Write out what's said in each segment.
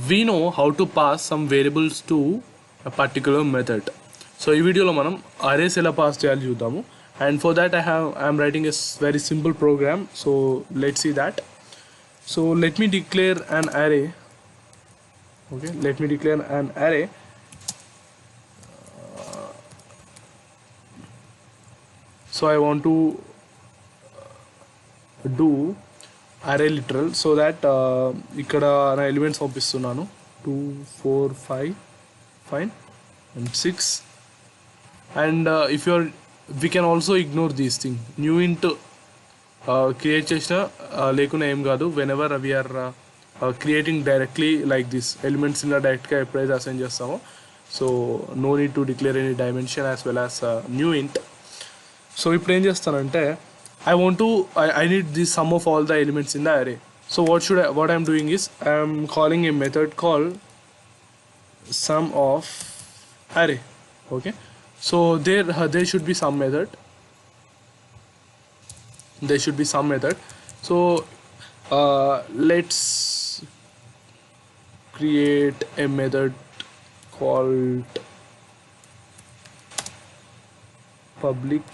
we know how to pass some variables to a particular method. So ఈ వీడియోలో మనం arrays ఎలా pass చేయాలి చూద్దాము. And for that I'm writing a very simple program. So let's see that. So let me declare an array. Okay, let me declare an array. So I want to do array literal so that ఇక్కడ నా elements పంపిస్తున్నాను 2 4 5 fine and 6 and if you're we can also ignore these things. New int create చేసిన లేకున్నా ఏం కాదు. whenever we are creating directly like this elements in డైరెక్ట్గా ఎప్పుడైతే assign చేస్తామో so no need to declare any dimension as well as new int. So ఇప్పుడు ఏం చేస్తానంటే I need the sum of all the elements in the array. So what I'm doing is I'm calling a method called sum of array. Okay, so there should be some method. So let's create a method called public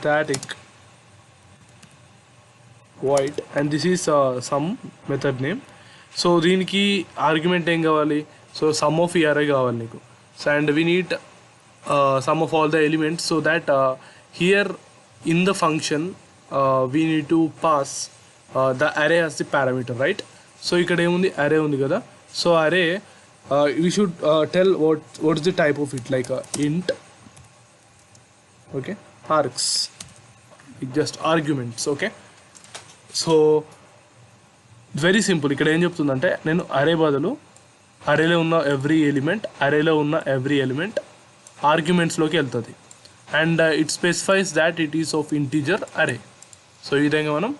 static void and this is some method name. So దీనికి argument ఏం కావాలి? So sum of ఈ array కావాలి నీకు. So and we need sum of all the elements so that here in the function we need to pass the array as the parameter, right? So ఇక్కడ ఏముంది? Array ఉంది కదా. So array we should tell what is the type of it, like int, okay, args, just arguments. Okay, so very simple. ఇక్కడ ఏం చెప్తుందంటే నేను అరే బదులు అరేలో ఉన్న ఎవ్రీ ఎలిమెంట్ ఆర్గ్యుమెంట్స్లోకి వెళ్తుంది and it specifies that it is of integer అరే. So ఈ విధంగా మనం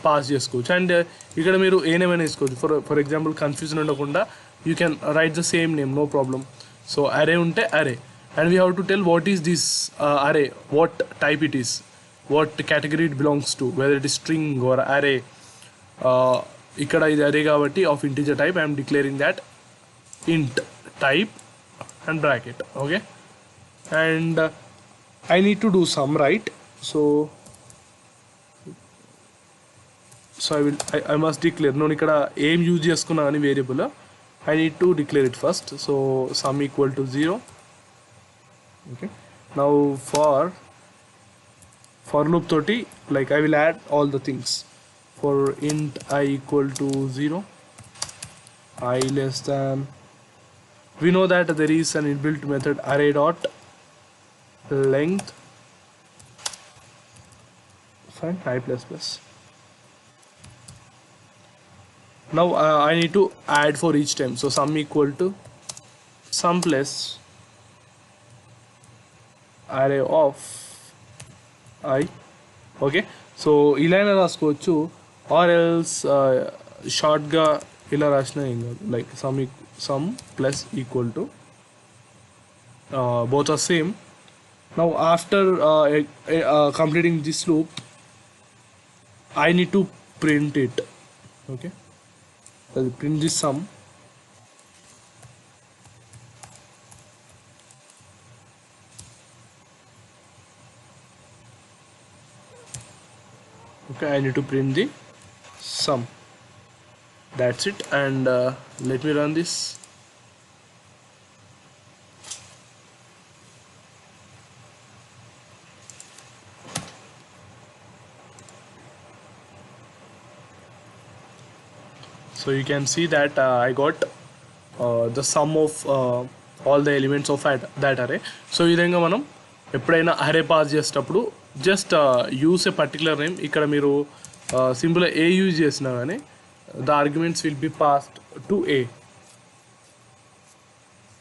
పాస్ చేసుకోవచ్చు. అండ్ ఇక్కడ మీరు ఏ నేమ్ అయినా వేసుకోవచ్చు. ఫర్ ఎగ్జాంపుల్ కన్ఫ్యూజన్ ఉండకుండా you can write the same name, no problem. So array ఉంటే అరే and we have to tell what is this array, what type it is, what category it belongs to, whether it is string or array. Ikkada is array kabatti of integer type. I am declaring that int type and bracket. Okay, and I need to do sum, right? So I must declare. No, ikkada aim use cheskunna ani variable I need to declare it first. So sum equal to 0. Okay, now for loop 30, like I will add all the things. For int I equal to 0, I less than, we know that there is an inbuilt method array dot length, fine, I plus plus. Now I need to add for each time. So sum equal to sum plus array of I. Okay, so ఇలా అయినా రాసుకోవచ్చు or else షార్ట్గా ఇలా రాసినా ఏం కాదు. Like sum plus equal to both are same. Now after completing this loop I need to print it. Okay, I'll print this sum. Okay, I need to print the sum. That's it. And let me run this. So you can see that I got the sum of all the elements of that array. So ఈ విధంగా మనం ఎప్పుడైనా అరే pass చేసేటప్పుడు just use ఏ particular name. ఇక్కడ మీరు సింపుల్గా ఏ use చేసినా కానీ the arguments will be passed to A.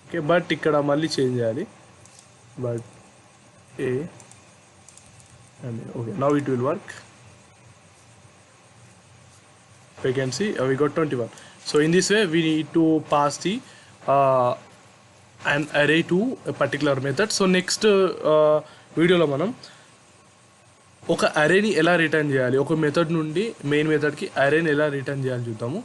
Okay, but ఇక్కడ మళ్ళీ చేంజ్ చేయాలి. But A and okay, now it will work. We can see we got 21. So in this way we need to pass the an array to a particular method. So next video lo manam ఒక అరేని ఎలా return చేయాలి, ఒక method నుండి main మెథడ్కి అరేని ఎలా return చేయాలి చూద్దాము.